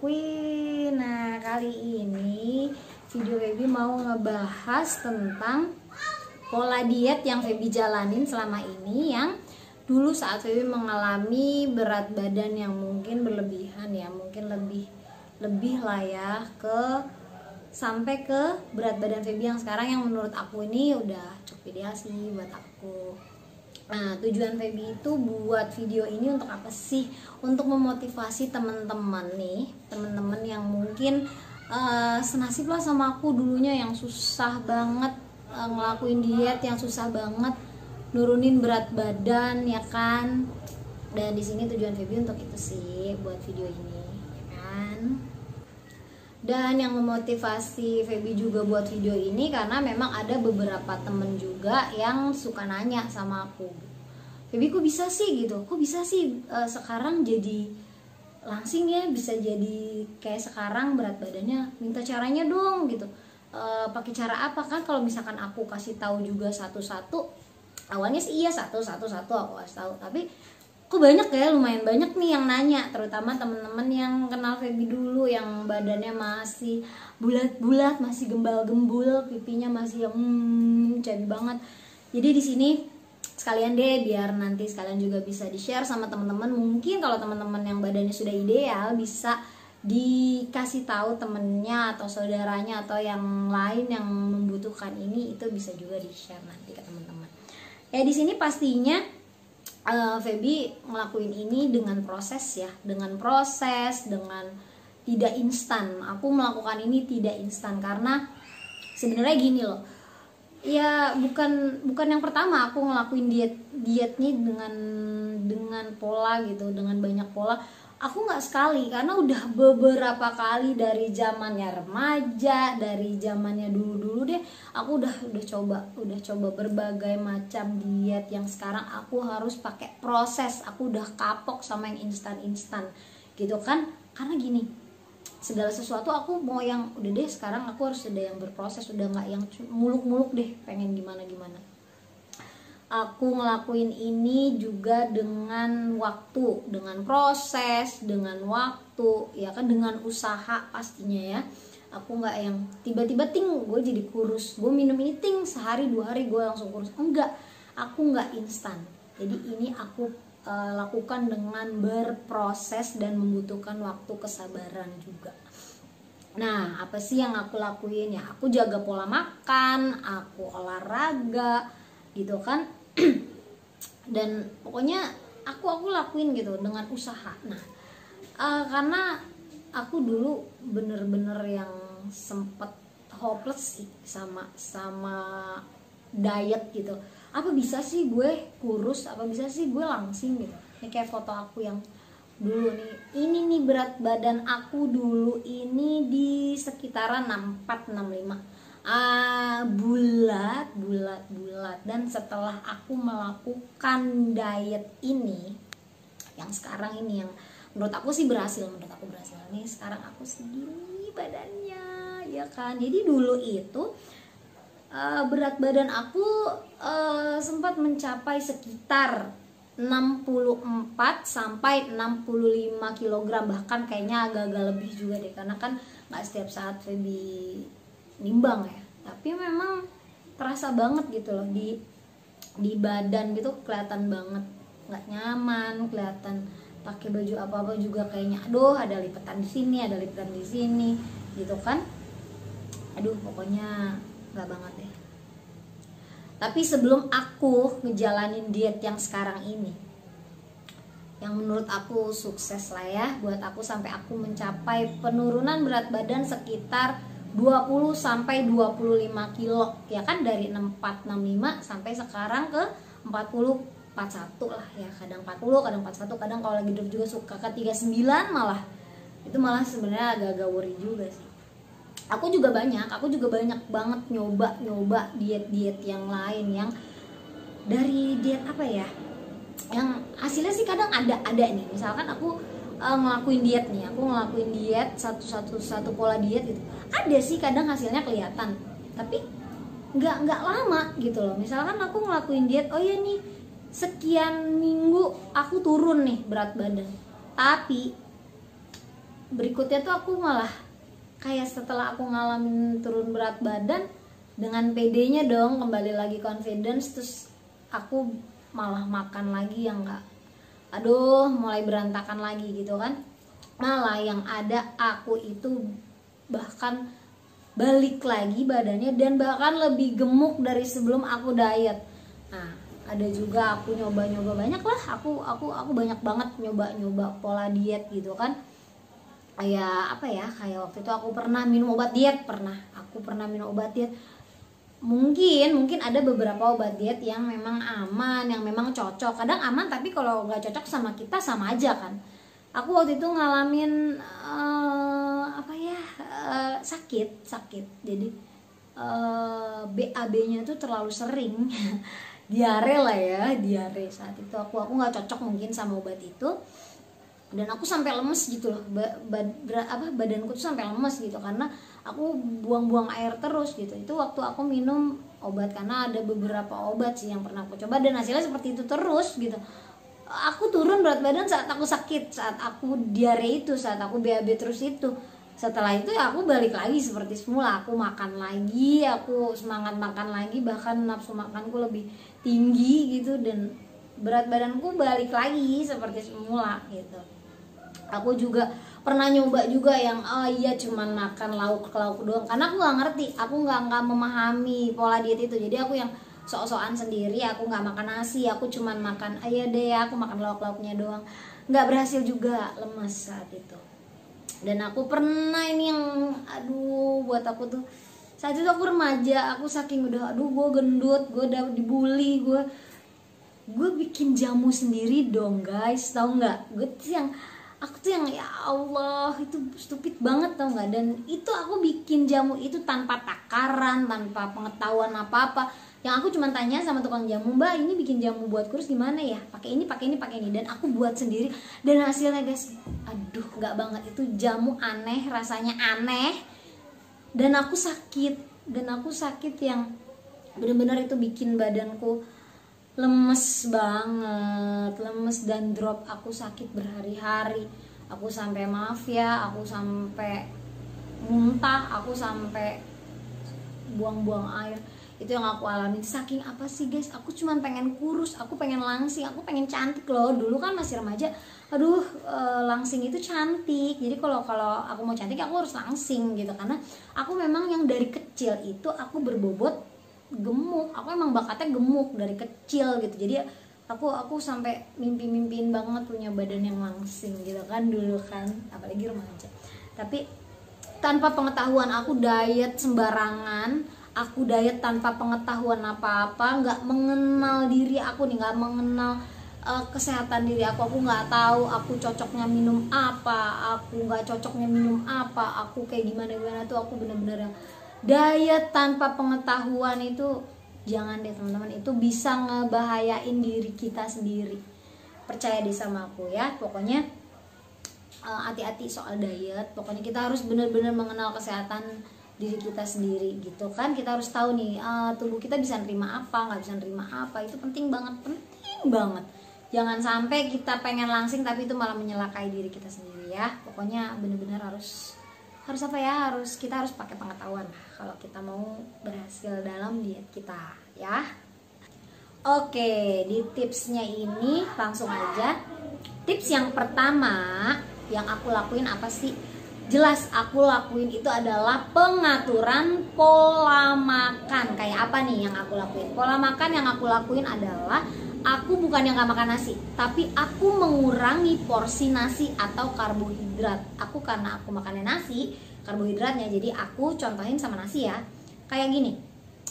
lakuin. Nah, kali ini video Feby mau ngebahas tentang pola diet yang Feby jalanin selama ini, yang dulu saat Feby mengalami berat badan yang mungkin berlebihan ya, mungkin lebih lah ya, sampai ke berat badan Feby yang sekarang, yang menurut aku ini udah cukup ideal sih buat aku. Nah, tujuan Feby itu buat video ini untuk apa sih? Untuk memotivasi teman-teman nih, teman-teman yang mungkin senasib lah sama aku dulunya, yang susah banget ngelakuin diet, yang susah banget nurunin berat badan ya kan. Dan di sini tujuan Feby untuk itu sih, buat video ini ya kan. Dan yang memotivasi Feby juga buat video ini karena memang ada beberapa temen juga yang suka nanya sama aku, Feby kok bisa sih gitu, kok bisa sih sekarang jadi langsing ya, bisa jadi kayak sekarang berat badannya, minta caranya dong gitu, pakai cara apa? Kan kalau misalkan aku kasih tahu juga satu-satu, awalnya sih iya satu-satu aku kasih tahu, tapi kok banyak ya, lumayan banyak nih yang nanya, terutama temen-temen yang kenal Feby dulu, yang badannya masih bulat-bulat, masih gembal-gembul, pipinya masih yang cabi banget. Jadi di sini sekalian deh, biar nanti sekalian juga bisa di-share sama teman-teman. Mungkin kalau teman-teman yang badannya sudah ideal bisa dikasih tahu temennya atau saudaranya atau yang lain yang membutuhkan ini, itu bisa juga di-share nanti ke teman-teman. Ya di sini pastinya Feby ngelakuin ini dengan proses ya, dengan tidak instan. Aku melakukan ini tidak instan karena sebenarnya gini loh. Ya bukan yang pertama aku ngelakuin diet nih dengan pola gitu, dengan banyak pola. Aku nggak sekali, karena udah beberapa kali dari zamannya remaja, dari zamannya dulu deh, aku udah coba berbagai macam diet yang sekarang aku harus pakai proses. Aku udah kapok sama yang instan gitu kan, karena gini, segala sesuatu aku mau yang udah deh, sekarang aku harus ada yang berproses, udah nggak yang muluk-muluk deh pengen gimana. Aku ngelakuin ini juga dengan waktu, dengan proses, dengan waktu ya kan, dengan usaha pastinya ya. Aku nggak yang tiba-tiba ting gue jadi kurus, gue minum ini ting sehari 2 hari gue langsung kurus, enggak. Aku nggak instan, jadi ini aku lakukan dengan berproses dan membutuhkan waktu, kesabaran juga. Nah, apa sih yang aku lakuin ya? Aku jaga pola makan, aku olahraga gitu kan. Dan pokoknya aku lakuin gitu dengan usaha. Nah, karena aku dulu bener-bener yang sempet hopeless sih sama diet gitu. Apa bisa sih gue kurus, apa bisa sih gue langsing gitu. Ini kayak foto aku yang dulu nih, ini nih berat badan aku dulu ini di sekitaran 64-65. Bulat. Dan setelah aku melakukan diet ini yang sekarang ini, yang menurut aku sih berhasil, nih sekarang aku segini badannya ya kan. Jadi dulu itu berat badan aku sempat mencapai sekitar 64 sampai 65 kg, bahkan kayaknya agak-agak lebih juga deh, karena kan nggak setiap saat Feby nimbang ya, tapi memang terasa banget gitu loh di badan gitu, kelihatan banget nggak nyaman, kelihatan pakai baju apa-apa juga kayaknya aduh ada lipatan di sini gitu kan. Aduh pokoknya nggak banget deh. Tapi sebelum aku ngejalanin diet yang sekarang ini, yang menurut aku sukses lah ya buat aku, sampai aku mencapai penurunan berat badan sekitar 20 sampai 25 kilo ya kan, dari 64-65 sampai sekarang ke 40-41 lah ya, kadang 40, kadang 41, kadang kalau lagi drop juga suka ke 39 malah. Itu malah sebenarnya agak-agak worry juga sih. Aku juga banyak banget nyoba diet yang lain, yang dari diet apa ya, yang hasilnya sih kadang ada nih. Misalkan aku ngelakuin diet satu pola diet gitu, ada sih kadang hasilnya kelihatan, tapi nggak lama gitu loh. Misalkan aku ngelakuin diet, oh ya nih sekian minggu aku turun nih berat badan, tapi berikutnya tuh aku malah kayak setelah aku ngalamin turun berat badan, dengan pedenya dong kembali lagi confidence, terus aku malah makan lagi yang enggak, aduh mulai berantakan lagi gitu kan. Malah yang ada aku itu bahkan balik lagi badannya dan bahkan lebih gemuk dari sebelum aku diet. Nah, ada juga aku nyoba-nyoba banyak lah, aku banyak banget nyoba pola diet gitu kan. Kayak apa ya, kayak waktu itu aku pernah minum obat diet, aku pernah minum obat diet. Mungkin ada beberapa obat diet yang memang aman, yang memang cocok. Kadang aman tapi kalau nggak cocok sama kita sama aja kan. Aku waktu itu ngalamin sakit. Jadi BAB-nya tuh terlalu sering. Diare lah ya, diare. Saat itu aku nggak cocok mungkin sama obat itu. Dan aku sampai lemes gitu loh, badanku tuh sampai lemes gitu karena aku buang-buang air terus gitu. Itu waktu aku minum obat, karena ada beberapa obat sih yang pernah aku coba dan hasilnya seperti itu terus gitu. Aku turun berat badan saat aku sakit, saat aku diare itu, saat aku BAB terus itu. Setelah itu ya aku balik lagi seperti semula, aku makan lagi, aku semangat makan lagi, bahkan nafsu makanku lebih tinggi gitu dan berat badanku balik lagi seperti semula gitu. Aku juga pernah nyoba juga yang cuman makan lauk doang, karena aku nggak ngerti, aku nggak memahami pola diet itu. Jadi aku yang sok-sokan sendiri, aku nggak makan nasi, aku cuman makan aku makan lauknya doang. Nggak berhasil juga, lemes saat itu. Dan aku pernah ini yang buat aku tuh, saat itu aku remaja, aku saking udah gue gendut, gue udah dibully, gue bikin jamu sendiri dong guys, tahu nggak? Aku tuh yang ya Allah, itu stupid banget tau nggak. Dan itu aku bikin jamu itu tanpa takaran, tanpa pengetahuan apa-apa. Yang aku cuma tanya sama tukang jamu, mbak ini bikin jamu buat kurus gimana ya, pakai ini. Dan aku buat sendiri dan hasilnya guys, aduh nggak banget. Itu jamu aneh, rasanya aneh, dan aku sakit yang bener-bener itu bikin badanku lemes banget, lemes dan drop. Aku sakit berhari-hari, aku sampai aku sampai muntah, aku sampai buang-buang air. Itu yang aku alami. Saking apa sih guys, aku cuman pengen kurus, aku pengen langsing, aku pengen cantik loh. Dulu kan masih remaja, langsing itu cantik. Jadi kalau aku mau cantik aku harus langsing gitu, karena aku memang yang dari kecil itu aku berbobot gemuk, aku emang bakatnya gemuk dari kecil gitu. Jadi aku sampai mimpiin banget punya badan yang langsing gitu kan dulu kan, apalagi remaja. Tapi tanpa pengetahuan aku diet sembarangan, aku diet tanpa pengetahuan apa-apa, nggak mengenal diri aku nih, nggak mengenal kesehatan diri aku nggak tahu aku cocoknya minum apa, aku nggak cocoknya minum apa, aku kayak gimana tuh. Aku bener-bener yang diet tanpa pengetahuan itu jangan deh teman-teman, itu bisa ngebahayain diri kita sendiri. Percaya deh sama aku ya. Pokoknya hati-hati soal diet. Pokoknya kita harus benar-benar mengenal kesehatan diri kita sendiri gitu kan. Kita harus tahu nih tubuh kita bisa nerima apa, nggak bisa nerima apa. Itu penting banget. Jangan sampai kita pengen langsing tapi itu malah menyelakai diri kita sendiri ya. Pokoknya benar-benar harus kita harus pakai pengetahuan kalau kita mau berhasil dalam diet kita ya. Oke, di tipsnya ini langsung aja. Tips yang pertama yang aku lakuin apa sih? Jelas aku lakuin itu adalah pengaturan pola makan. Kayak apa nih yang aku lakuin? Pola makan yang aku lakuin adalah aku bukan yang gak makan nasi, tapi aku mengurangi porsi nasi atau karbohidrat. Aku karena aku makannya nasi, karbohidratnya, jadi aku contohin sama nasi ya. Kayak gini,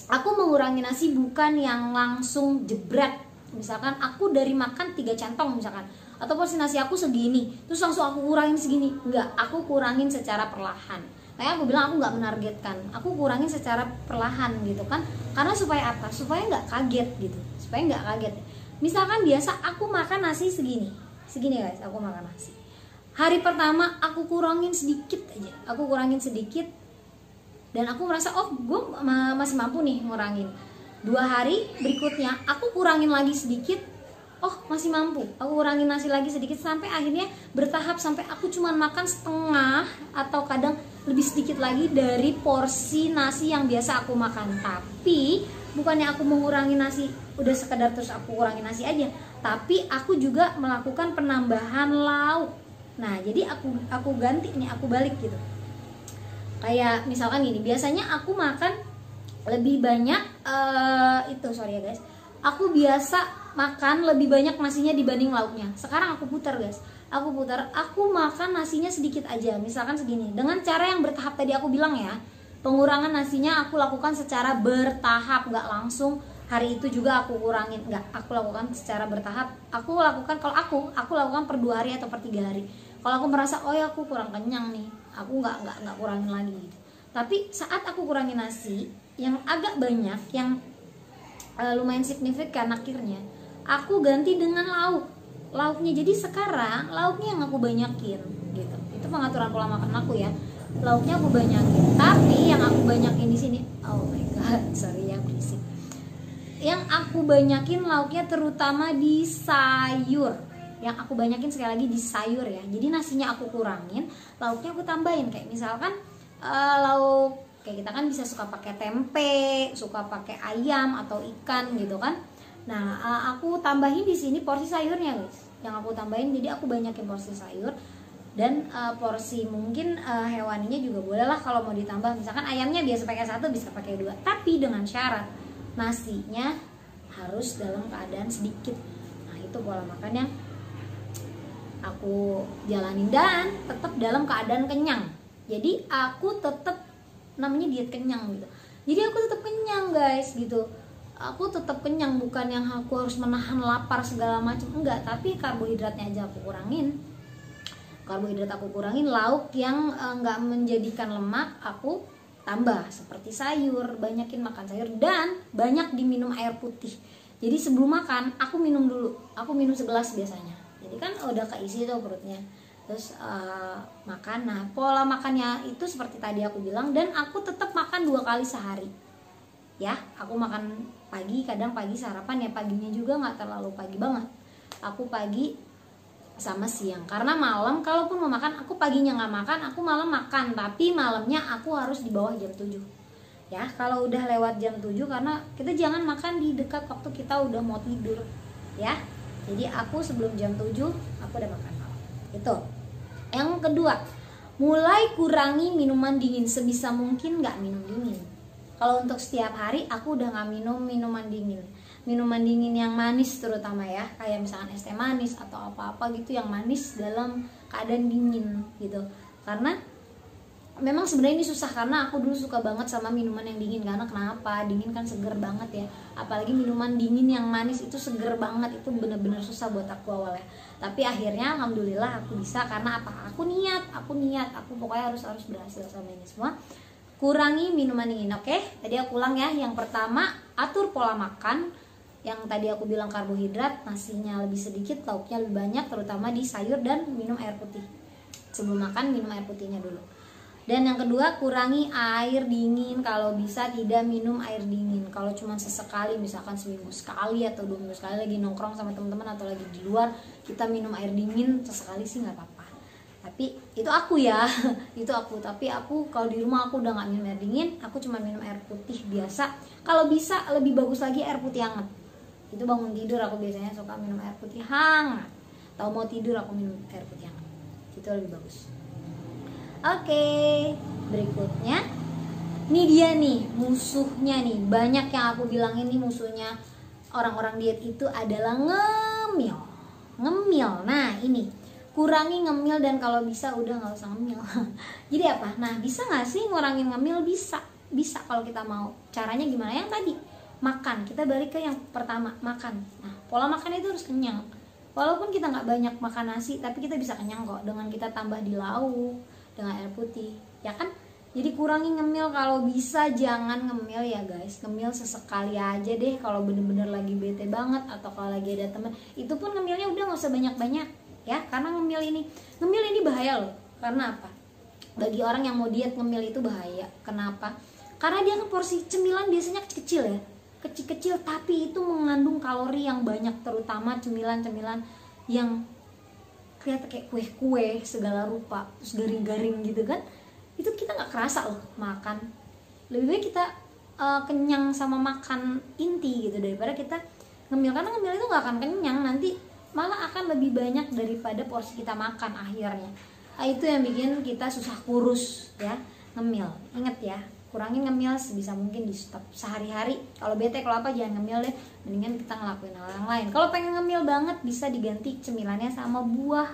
aku mengurangi nasi bukan yang langsung jebret. Misalkan aku dari makan 3 centong misalkan, atau porsi nasi aku segini, terus langsung aku kurangin segini. Enggak, aku kurangin secara perlahan. Kayak aku bilang aku nggak menargetkan, aku kurangin secara perlahan gitu kan. Karena supaya apa? Supaya nggak kaget gitu, supaya nggak kaget. Misalkan biasa aku makan nasi segini guys, aku makan nasi. Hari pertama aku kurangin sedikit aja, dan aku merasa gue masih mampu nih ngurangin. 2 hari berikutnya aku kurangin lagi sedikit, oh masih mampu, aku kurangin nasi lagi sedikit, sampai akhirnya bertahap sampai aku cuman makan setengah atau kadang lebih sedikit lagi dari porsi nasi yang biasa aku makan. Tapi bukannya aku mengurangi nasi udah sekedar terus aku kurangi nasi aja, tapi aku juga melakukan penambahan lauk. Nah jadi aku ganti nih, aku balik gitu. Kayak misalkan gini, biasanya aku makan lebih banyak sorry ya guys, aku biasa makan lebih banyak nasinya dibanding lauknya. Sekarang aku putar guys, aku makan nasinya sedikit aja, misalkan segini, dengan cara yang bertahap tadi aku bilang ya. Pengurangan nasinya aku lakukan secara bertahap, nggak langsung hari itu juga aku kurangin, nggak, aku lakukan secara bertahap. Aku lakukan, kalau aku lakukan per 2 hari atau per 3 hari. Kalau aku merasa oh ya aku kurang kenyang nih, aku nggak kurangin lagi gitu. Tapi saat aku kurangin nasi yang agak banyak, yang lumayan signifikan, akhirnya aku ganti dengan lauknya. Jadi sekarang lauknya yang aku banyakin gitu. Itu pengaturan pola makan aku ya. Lauknya aku banyakin, tapi yang aku banyakin di sini, oh my god, sorry ya berisik. Yang aku banyakin lauknya terutama di sayur. Yang aku banyakin sekali lagi di sayur ya. Jadi nasinya aku kurangin, lauknya aku tambahin. Kayak misalkan lauk, kayak kita kan bisa suka pakai tempe, suka pakai ayam atau ikan gitu kan. Nah, aku tambahin di sini porsi sayurnya guys. Yang aku tambahin, jadi aku banyakin porsi sayur. Dan porsi mungkin hewaninya juga boleh lah kalau mau ditambah. Misalkan ayamnya biasa pakai 1, bisa pakai 2. Tapi dengan syarat nasinya harus dalam keadaan sedikit. Nah itu pola makan yang aku jalanin dan tetap dalam keadaan kenyang. Jadi aku tetap, namanya diet kenyang gitu. Jadi aku tetap kenyang guys gitu. Aku tetap kenyang, bukan yang aku harus menahan lapar segala macam, enggak. Tapi karbohidratnya aja aku kurangin. Lauk yang enggak menjadikan lemak aku tambah, seperti sayur, banyakin makan sayur dan banyak diminum air putih. Jadi sebelum makan aku minum dulu, aku minum segelas biasanya. Jadi kan udah keisi tuh perutnya. Terus makan. Nah pola makannya itu seperti tadi aku bilang, dan aku tetap makan 2 kali sehari ya. Aku makan pagi, kadang pagi sarapan ya, paginya juga nggak terlalu pagi banget, aku pagi sama siang. Karena malam kalaupun mau makan, aku paginya nggak makan, aku malam makan, tapi malamnya aku harus di bawah jam 7 ya. Kalau udah lewat jam 7, karena kita jangan makan di dekat waktu kita udah mau tidur ya. Jadi aku sebelum jam 7 aku udah makan malam. Itu. Yang kedua, mulai kurangi minuman dingin, sebisa mungkin nggak minum dingin. Kalau untuk setiap hari aku udah nggak minum minuman dingin. Minuman dingin yang manis terutama ya, kayak misalkan es teh manis atau apa-apa gitu yang manis dalam keadaan dingin gitu. Karena memang sebenarnya ini susah, karena aku dulu suka banget sama minuman yang dingin. Karena kenapa? Dingin kan seger banget ya. Apalagi minuman dingin yang manis itu seger banget. Itu bener-bener susah buat aku awalnya. Tapi akhirnya alhamdulillah aku bisa. Karena apa? Aku niat. Aku pokoknya harus berhasil sama ini semua. Kurangi minuman dingin, oke? Tadi aku ulang ya. Yang pertama, atur pola makan. Yang tadi aku bilang karbohidrat, nasinya lebih sedikit, lauknya lebih banyak, terutama di sayur, dan minum air putih. Sebelum makan minum air putihnya dulu. Dan yang kedua, kurangi air dingin. Kalau bisa tidak minum air dingin. Kalau cuma sesekali, misalkan seminggu sekali atau 2 minggu sekali lagi nongkrong sama teman-teman atau lagi di luar, kita minum air dingin sesekali sih nggak apa-apa. Tapi itu aku ya, itu aku. Tapi aku kalau di rumah aku udah nggak minum air dingin, aku cuma minum air putih biasa. Kalau bisa lebih bagus lagi air putih hangat. Itu bangun tidur aku biasanya suka minum air putih hangat. Atau mau tidur aku minum air putih hangat. Itu lebih bagus. Oke, berikutnya ini dia nih musuhnya nih. Banyak yang aku bilang ini musuhnya orang-orang diet itu adalah ngemil. Nah ini, kurangi ngemil, dan kalau bisa udah nggak usah ngemil. Jadi apa? Nah bisa nggak sih ngurangin ngemil? Bisa kalau kita mau. Caranya gimana? Yang tadi makan. Kita balik ke yang pertama, makan. Nah pola makan itu harus kenyang. Walaupun kita nggak banyak makan nasi, tapi kita bisa kenyang kok dengan kita tambah di lauk, dengan air putih, ya kan? Jadi kurangi ngemil, kalau bisa jangan ngemil ya guys. Ngemil sesekali aja deh kalau bener-bener lagi bete banget atau kalau lagi ada temen. Itu pun ngemilnya udah nggak usah banyak-banyak ya, karena ngemil ini bahaya loh. Karena apa? Bagi orang yang mau diet, ngemil itu bahaya. Kenapa? Karena dia kan porsi cemilan biasanya kecil ya. kecil-kecil tapi itu mengandung kalori yang banyak, terutama cemilan-cemilan yang kelihatan kayak kue-kue segala rupa, terus garing-garing gitu kan. Itu kita nggak kerasa loh makan. Lebih baik kita kenyang sama makan inti gitu daripada kita ngemil, karena ngemil itu nggak akan kenyang, nanti malah akan lebih banyak daripada porsi kita makan akhirnya. Itu yang bikin kita susah kurus ya, ngemil. Ingat ya, kurangin ngemil sebisa mungkin, di stop sehari-hari. Kalau bete kalau apa jangan ngemil deh, mendingan kita ngelakuin hal yang lain. Kalau pengen ngemil banget bisa diganti cemilannya sama buah,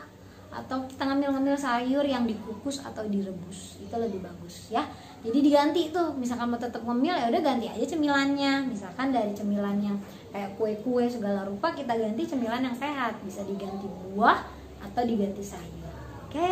atau kita ngemil-ngemil sayur yang dikukus atau direbus, itu lebih bagus ya. Jadi diganti tuh, misalkan mau tetap ngemil ya udah ganti aja cemilannya, misalkan dari cemilan yang kayak kue-kue segala rupa kita ganti cemilan yang sehat, bisa diganti buah atau diganti sayur. Oke.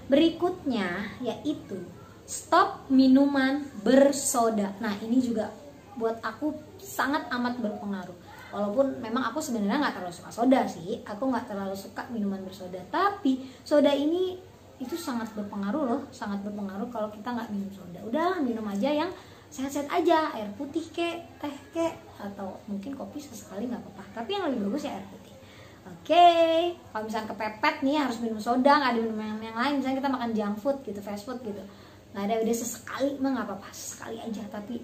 Berikutnya yaitu stop minuman bersoda. Nah ini juga buat aku sangat amat berpengaruh. Walaupun memang aku sebenarnya nggak terlalu suka soda sih, aku nggak terlalu suka minuman bersoda. Tapi soda ini itu sangat berpengaruh loh, sangat berpengaruh kalau kita nggak minum soda. Udah minum aja yang sehat-sehat aja, air putih kek, teh kek, atau mungkin kopi sesekali nggak apa-apa. Tapi yang lebih bagus ya air putih. Oke, kalau misalnya kepepet nih harus minum soda, nggak ada minum yang lain. Misalnya kita makan junk food gitu, fast food gitu, nggak ada, udah sesekali mah nggak apa-apa, sekali aja, tapi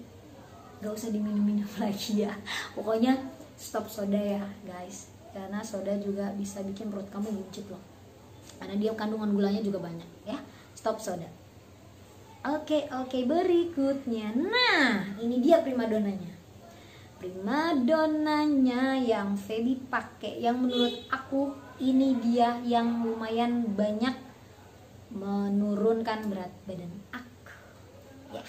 nggak usah diminum-minum lagi ya. Pokoknya stop soda ya guys, karena soda juga bisa bikin perut kamu buncit loh, karena dia kandungan gulanya juga banyak ya. Stop soda. Oke, berikutnya, nah ini dia primadonanya yang Feby pakai, yang menurut aku ini dia yang lumayan banyak menurunkan berat badan aku ya.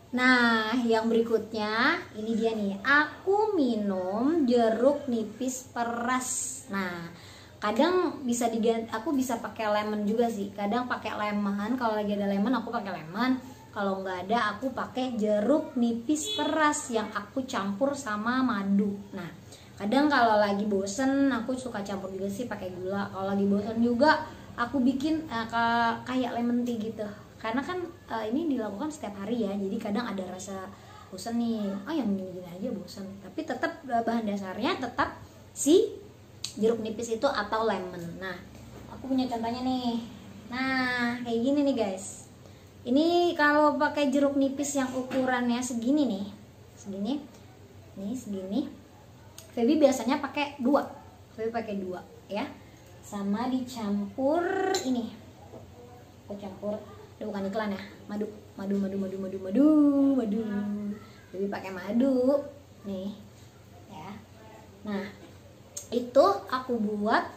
Nah, yang berikutnya ini dia nih. Aku minum jeruk nipis peras. Nah, kadang bisa diganti, aku bisa pakai lemon juga sih. Kadang pakai lemon, kalau lagi ada lemon aku pakai lemon. Kalau nggak ada aku pakai jeruk nipis peras yang aku campur sama madu. Nah, kadang kalau lagi bosen aku suka campur juga sih pakai gula. Kalau lagi bosen juga aku bikin kayak lemon tea gitu. Karena kan ini dilakukan setiap hari ya, jadi kadang ada rasa bosan nih, yang gini-gini aja bosan, tapi tetap bahan dasarnya tetap si jeruk nipis itu atau lemon. Nah aku punya contohnya nih, nah kayak gini nih guys. Ini kalau pakai jeruk nipis yang ukurannya segini nih, segini Feby biasanya pakai 2 ya, sama dicampur ini, aku campur, bukan iklan ya, madu. Jadi pakai madu nih ya. Nah itu aku buat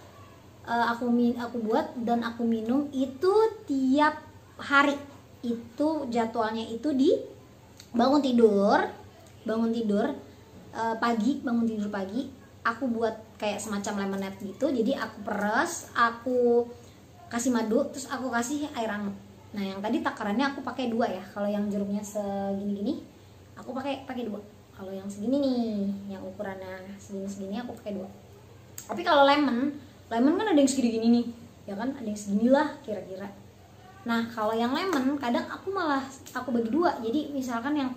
dan aku minum itu tiap hari. Itu jadwalnya itu di bangun tidur pagi aku buat kayak semacam lemonade gitu. Jadi aku peres, aku kasih madu, terus aku kasih air hangat. Nah yang tadi takarannya aku pakai 2 ya. Kalau yang jeruknya segini-gini aku pakai 2. Kalau yang segini nih, yang ukurannya segini aku pakai 2. Tapi kalau lemon kan ada yang segini-gini nih, ya kan, ada yang segini lah kira-kira. Nah kalau yang lemon kadang aku bagi 2. Jadi misalkan yang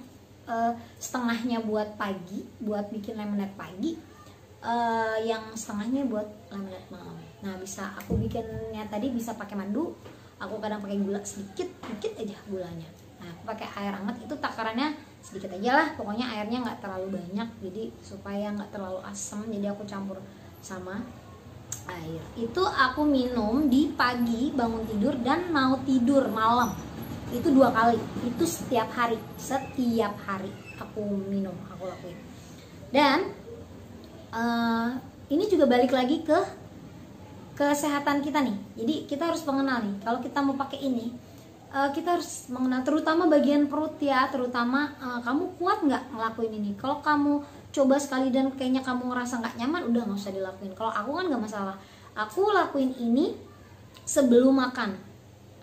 setengahnya buat pagi, buat bikin lemonade pagi, yang setengahnya buat lemonade malam. Nah bisa aku bikinnya tadi bisa pakai madu. Aku kadang pakai gula sedikit aja gulanya. Nah aku pakai air hangat, itu takarannya sedikit aja lah, pokoknya airnya nggak terlalu banyak, jadi supaya nggak terlalu asam. Jadi aku campur sama air. Itu aku minum di pagi bangun tidur dan mau tidur malam. Itu 2 kali. Itu setiap hari aku minum, aku lakuin. Dan ini juga balik lagi ke kesehatan kita nih. Jadi kita harus mengenal nih, kalau kita mau pakai ini, kita harus mengenal terutama bagian perut ya, terutama kamu kuat nggak ngelakuin ini. Kalau kamu coba sekali dan kayaknya kamu ngerasa nggak nyaman, udah nggak usah dilakuin. Kalau aku kan nggak masalah, aku lakuin ini sebelum makan.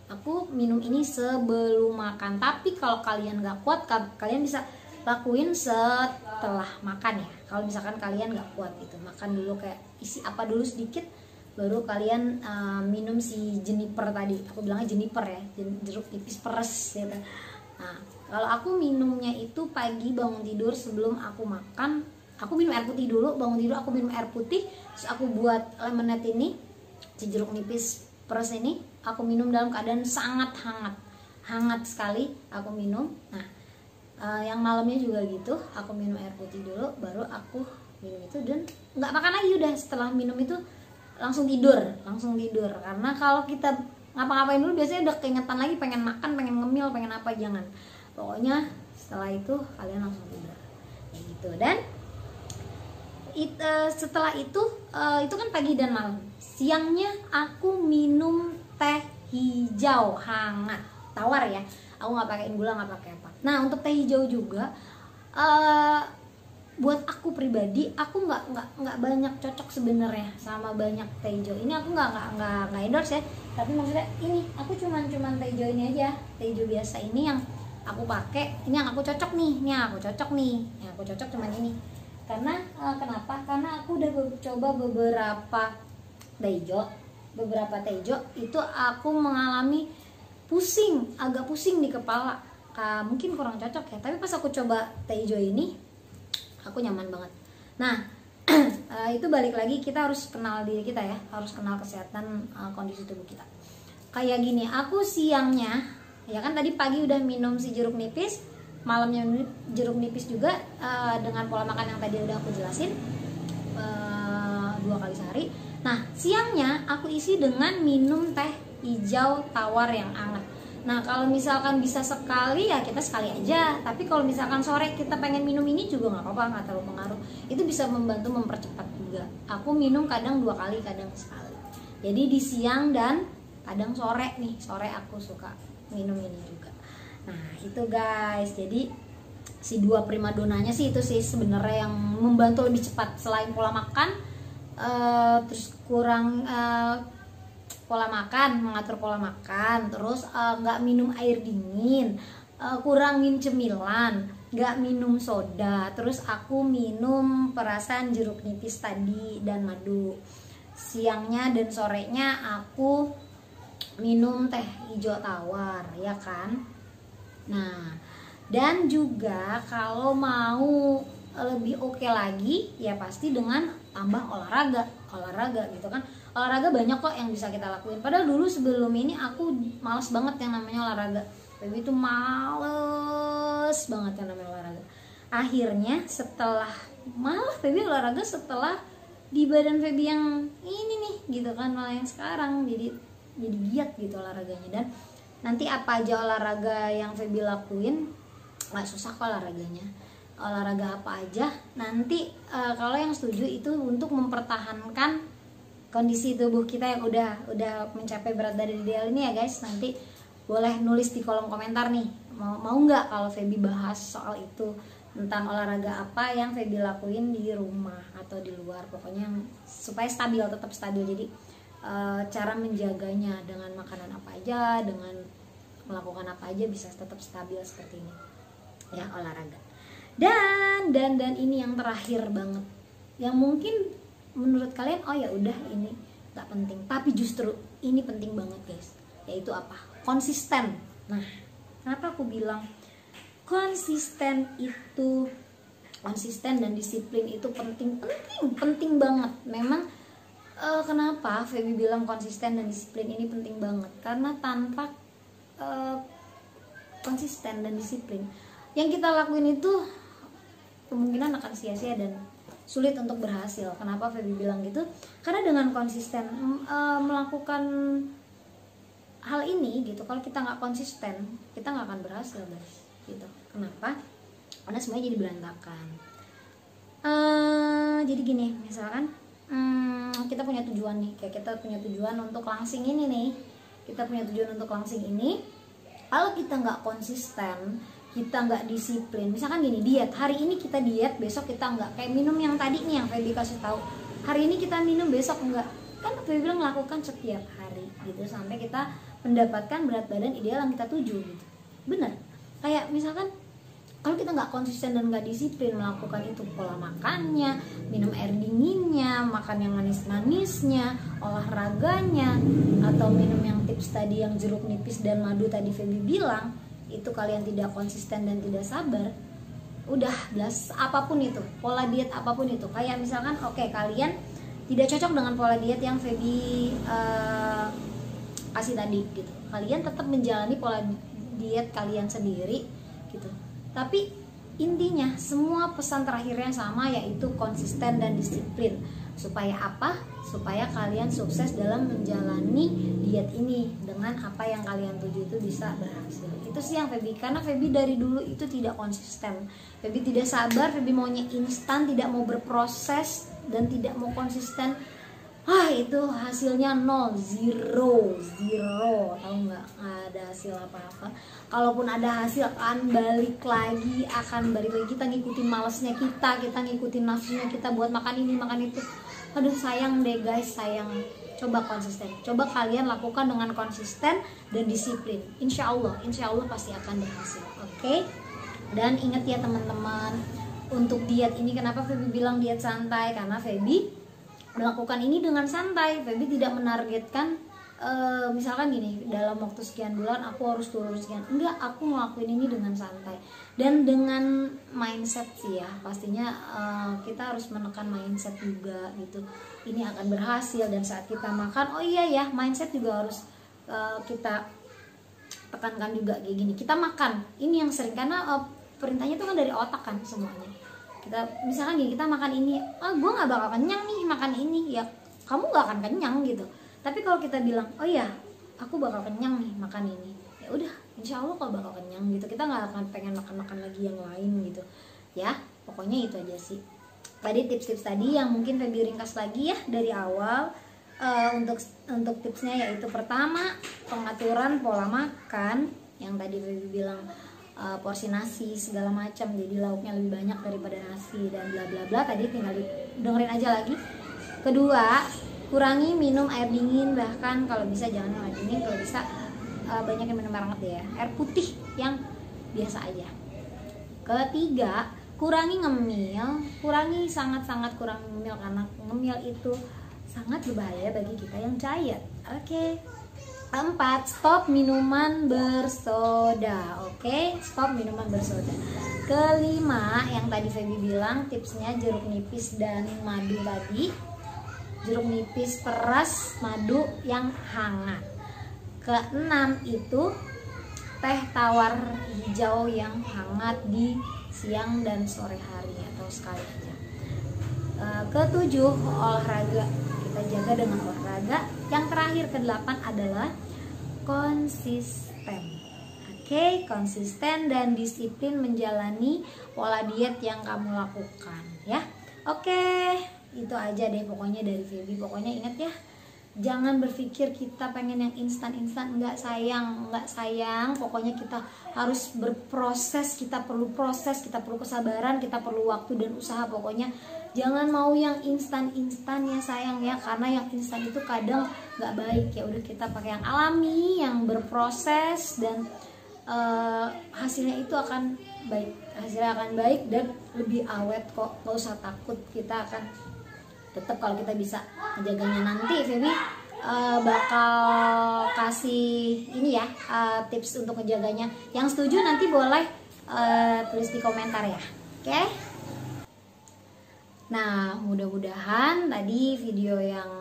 Aku minum ini sebelum makan. Tapi kalau kalian nggak kuat, kalian bisa lakuin setelah makan ya. Kalau misalkan kalian nggak kuat gitu, makan dulu kayak isi apa dulu sedikit, baru kalian minum si jeniper tadi. Aku bilangnya jeniper ya, jeruk nipis peres gitu. Nah kalau aku minumnya itu pagi bangun tidur sebelum aku makan, aku minum air putih dulu. Bangun tidur aku minum air putih, terus aku buat lemonade ini, si jeruk nipis peres ini, aku minum dalam keadaan sangat hangat sekali aku minum. Nah, yang malamnya juga gitu, aku minum air putih dulu, baru aku minum itu, dan nggak makan lagi. Udah setelah minum itu langsung tidur. Karena kalau kita ngapa-ngapain dulu biasanya udah keingetan lagi, pengen makan, pengen ngemil, pengen apa, jangan. Pokoknya setelah itu kalian langsung tidur kayak gitu. Dan setelah itu kan pagi dan malam. Siangnya aku minum teh hijau hangat tawar ya, aku nggak pakai gula, nggak pakai apa. Nah, untuk teh hijau juga buat aku pribadi, aku nggak banyak cocok sebenarnya sama banyak teh hijau ini. Aku nggak endorse ya, tapi maksudnya ini aku cuman teh hijau ini aja, teh hijau biasa ini yang aku pakai, ini yang aku cocok nih, yang aku cocok cuman ini. Karena kenapa? Karena aku udah coba beberapa teh hijau itu aku mengalami agak pusing di kepala. Mungkin kurang cocok ya, tapi pas aku coba teh hijau ini aku nyaman banget. Nah, itu balik lagi, kita harus kenal diri kita ya, harus kenal kesehatan kondisi tubuh kita. Kayak gini, aku siangnya ya kan tadi pagi udah minum si jeruk nipis, malamnya jeruk nipis juga dengan pola makan yang tadi udah aku jelasin 2 kali sehari. Nah, siangnya aku isi dengan minum teh hijau tawar yang hangat. Nah, kalau misalkan bisa sekali ya kita sekali aja. Tapi kalau misalkan sore kita pengen minum ini juga nggak apa-apa, nggak terlalu pengaruh. Itu bisa membantu mempercepat juga. Aku minum kadang 2 kali, kadang sekali. Jadi di siang dan kadang sore nih, sore aku suka minum ini juga. Nah, itu guys. Jadi si 2 primadonanya sih itu sih sebenarnya yang membantu lebih cepat, selain pola makan, terus kurang pola makan, mengatur pola makan, terus nggak minum air dingin, kurangin cemilan, nggak minum soda, terus aku minum perasan jeruk nipis tadi dan madu. Siangnya dan sorenya aku minum teh hijau tawar, ya kan? Nah, dan juga kalau mau lebih oke lagi ya pasti dengan tambah olahraga gitu kan. Olahraga banyak kok yang bisa kita lakuin. Padahal dulu sebelum ini aku males banget yang namanya olahraga. Feby itu males banget yang namanya olahraga. Akhirnya setelah Feby olahraga setelah di badan Feby yang ini nih gitu kan, malah yang sekarang jadi giat gitu olahraganya. Dan nanti apa aja olahraga yang Feby lakuin nggak susah kok olahraganya. Olahraga apa aja nanti kalau yang setuju itu untuk mempertahankan kondisi tubuh kita yang udah mencapai berat badan ideal ini ya guys. Nanti boleh nulis di kolom komentar nih, mau nggak kalau Feby bahas soal itu, tentang olahraga apa yang Feby lakuin di rumah atau di luar, pokoknya supaya stabil, tetap stabil. Jadi cara menjaganya dengan makanan apa aja, dengan melakukan apa aja bisa tetap stabil seperti ini ya, olahraga. Dan ini yang terakhir banget, yang mungkin menurut kalian oh ya udah ini nggak penting, tapi justru ini penting banget guys, yaitu apa? Konsisten. Nah, kenapa aku bilang konsisten dan disiplin itu penting banget. Memang kenapa Feby bilang konsisten dan disiplin ini penting banget, karena tanpa konsisten dan disiplin yang kita lakuin itu kemungkinan akan sia-sia dan sulit untuk berhasil. Kenapa Feby bilang gitu? Karena dengan konsisten melakukan hal ini gitu, kalau kita nggak konsisten kita nggak akan berhasil guys gitu. Kenapa? Karena semuanya jadi berantakan. Jadi gini, misalkan kita punya tujuan nih, kayak kita punya tujuan untuk langsing ini nih, kalau kita nggak konsisten, kita nggak disiplin, misalkan gini, diet, hari ini kita diet, besok kita nggak, kayak minum yang tadi nih yang Feby kasih tahu, hari ini kita minum, besok enggak, kan Feby bilang melakukan setiap hari gitu sampai kita mendapatkan berat badan ideal yang kita tuju gitu. Bener, kayak misalkan kalau kita nggak konsisten dan nggak disiplin melakukan itu, pola makannya, minum air dinginnya, makan yang manis-manisnya, olahraganya, atau minum yang tips tadi yang jeruk nipis dan madu tadi Feby bilang, itu kalian tidak konsisten dan tidak sabar, udah belas apapun itu, pola diet apapun itu. Kayak misalkan oke, kalian tidak cocok dengan pola diet yang Feby kasih tadi gitu, kalian tetap menjalani pola diet kalian sendiri gitu. Tapi intinya semua pesan terakhirnya sama, yaitu konsisten dan disiplin. Supaya apa? Supaya kalian sukses dalam menjalani diet ini, dengan apa yang kalian tuju itu bisa berhasil. Itu sih yang Feby, karena Feby dari dulu itu tidak konsisten. Feby tidak sabar, Feby maunya instan, tidak mau berproses dan tidak mau konsisten. Itu hasilnya nol, zero, tahu nggak ada hasil apa-apa. Kalaupun ada hasil akan balik lagi kita ngikutin malesnya kita ngikutin nafsunya kita buat makan ini makan itu. Aduh, sayang deh guys, sayang. Coba konsisten, coba kalian lakukan dengan konsisten dan disiplin. Insya Allah pasti akan berhasil. Oke? Dan ingat ya teman-teman, untuk diet ini kenapa Feby bilang diet santai, karena Feby melakukan ini dengan santai. Feby tidak menargetkan misalkan gini, dalam waktu sekian bulan aku harus turun sekian. Enggak, aku ngelakuin ini dengan santai dan dengan mindset sih ya. Pastinya kita harus menekan mindset juga gitu. Ini akan berhasil. Dan saat kita makan, oh iya ya, mindset juga harus kita tekankan juga kayak gini. Kita makan, ini yang sering, karena perintahnya itu kan dari otak kan semuanya. Kita misalkan gini, kita makan ini, gue nggak bakal kenyang nih makan ini, ya kamu nggak akan kenyang gitu. Tapi kalau kita bilang, oh ya aku bakal kenyang nih makan ini, ya udah insya Allah kau bakal kenyang gitu. Kita nggak akan pengen makan lagi yang lain gitu ya. Pokoknya itu aja sih tadi tips-tips tadi yang mungkin Feby ringkas lagi ya dari awal. Untuk tipsnya yaitu pertama, pengaturan pola makan yang tadi Feby bilang, porsi nasi segala macam, jadi lauknya lebih banyak daripada nasi dan bla bla bla. Tadi tinggal dengerin aja lagi. Kedua, kurangi minum air dingin, bahkan kalau bisa jangan air dingin, kalau bisa banyak yang minum air hangat ya, air putih yang biasa aja. Ketiga, kurangi ngemil, sangat-sangat kurangi ngemil, karena ngemil itu sangat berbahaya bagi kita yang diet. Oke. Keempat, stop minuman bersoda. Oke, stop minuman bersoda. Kelima, yang tadi Feby bilang tipsnya jeruk nipis dan madu tadi. Jeruk nipis peras, madu yang hangat. Keenam itu teh tawar hijau yang hangat di siang dan sore hari atau sekali aja. Ketujuh, olahraga. Kita jaga dengan olahraga. Yang terakhir, kedelapan adalah konsisten. Oke, konsisten dan disiplin menjalani pola diet yang kamu lakukan ya. Oke, itu aja deh pokoknya dari Feby. Pokoknya ingat ya, jangan berpikir kita pengen yang instan-instan. Enggak sayang. Pokoknya kita harus berproses, kita perlu proses, kita perlu kesabaran, kita perlu waktu dan usaha. Pokoknya jangan mau yang instan-instan ya sayang ya, karena yang instan itu kadang nggak baik. Ya udah, kita pakai yang alami, yang berproses, dan hasilnya itu akan baik. Hasilnya akan baik dan lebih awet kok. Gak usah takut, kita akan tetap, kalau kita bisa menjaganya. Nanti Feby bakal kasih ini ya, tips untuk menjaganya. Yang setuju nanti boleh tulis di komentar ya. Oke? Nah, mudah-mudahan tadi video yang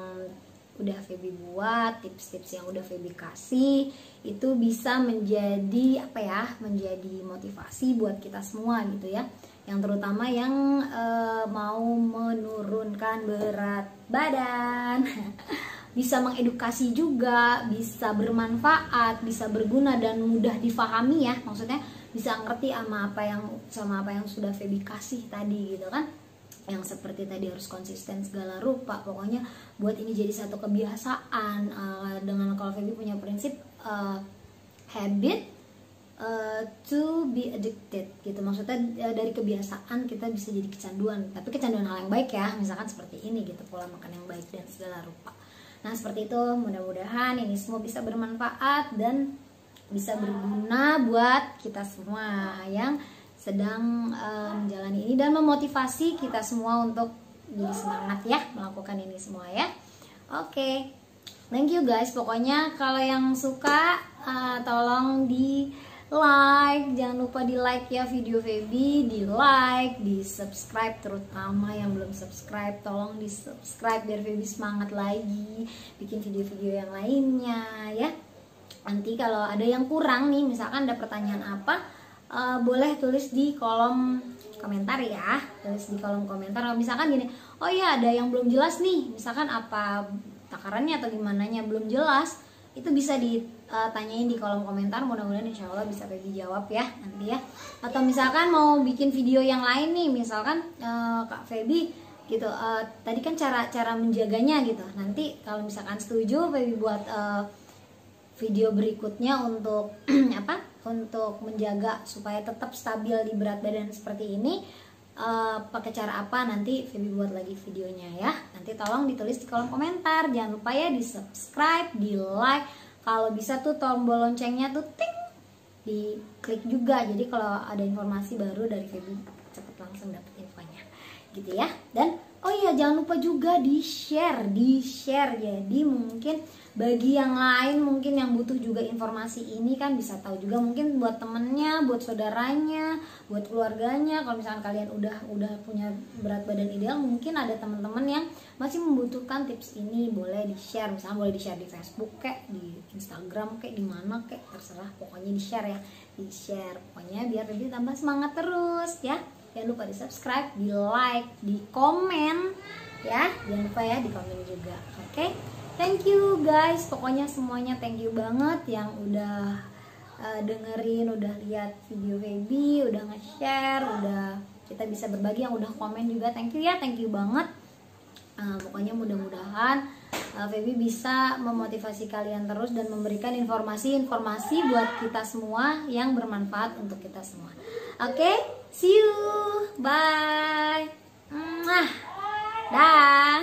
udah Feby buat, tips-tips yang udah Feby kasih itu bisa menjadi apa ya, menjadi motivasi buat kita semua gitu ya. Yang terutama yang mau menurunkan berat badan. Bisa mengedukasi juga, bisa bermanfaat, bisa berguna dan mudah difahami ya. Maksudnya bisa ngerti sama apa yang sudah Feby kasih tadi gitu kan. Yang seperti tadi harus konsisten segala rupa. Pokoknya buat ini jadi satu kebiasaan. Dengan kalau Feby punya prinsip habit to be addicted gitu. Maksudnya dari kebiasaan kita bisa jadi kecanduan. Tapi kecanduan hal yang baik ya. Misalkan seperti ini gitu, pola makan yang baik dan segala rupa. Nah seperti itu, mudah-mudahan ini semua bisa bermanfaat dan bisa berguna buat kita semua yang sedang menjalani ini, dan memotivasi kita semua untuk jadi semangat ya melakukan ini semua ya. Oke. Thank you guys. Pokoknya kalau yang suka tolong di like, jangan lupa di like ya video Feby, di like, di subscribe, terutama yang belum subscribe tolong di subscribe biar Feby semangat lagi bikin video-video yang lainnya ya. Nanti kalau ada yang kurang nih, misalkan ada pertanyaan apa, boleh tulis di kolom komentar ya, tulis di kolom komentar. Kalau misalkan gini, oh iya ada yang belum jelas nih, misalkan apa takarannya atau gimana nya belum jelas, itu bisa ditanyain di kolom komentar. Mudah-mudahan insya Allah bisa Feby jawab ya nanti ya. Atau misalkan mau bikin video yang lain nih, misalkan Kak Feby gitu, tadi kan cara menjaganya gitu. Nanti kalau misalkan setuju, Feby buat video berikutnya untuk apa? Untuk menjaga supaya tetap stabil di berat badan seperti ini. Pakai cara apa, nanti Feby buat lagi videonya ya. Nanti tolong ditulis di kolom komentar. Jangan lupa ya di subscribe, di like, kalau bisa tuh tombol loncengnya tuh ting, di klik juga. Jadi kalau ada informasi baru dari Feby cepet langsung dapet infonya gitu ya. Dan oh iya jangan lupa juga di share. Jadi mungkin bagi yang lain mungkin yang butuh juga informasi ini kan bisa tahu juga, mungkin buat temennya, buat saudaranya, buat keluarganya. Kalau misalkan kalian udah punya berat badan ideal, mungkin ada teman-teman yang masih membutuhkan tips ini, boleh di share. Misalnya boleh di share di Facebook kek, di Instagram kek, di mana kek, terserah, pokoknya di share ya, di share pokoknya biar lebih tambah semangat terus ya. Jangan lupa di subscribe, di like, di komen ya, jangan lupa ya di komen juga. Oke? Thank you guys, pokoknya semuanya thank you banget yang udah dengerin, udah lihat video Feby, udah nge-share, udah kita bisa berbagi, yang udah komen juga thank you ya, thank you banget. Pokoknya mudah-mudahan Feby bisa memotivasi kalian terus dan memberikan informasi-informasi buat kita semua yang bermanfaat untuk kita semua. Oke, see you, bye, dah.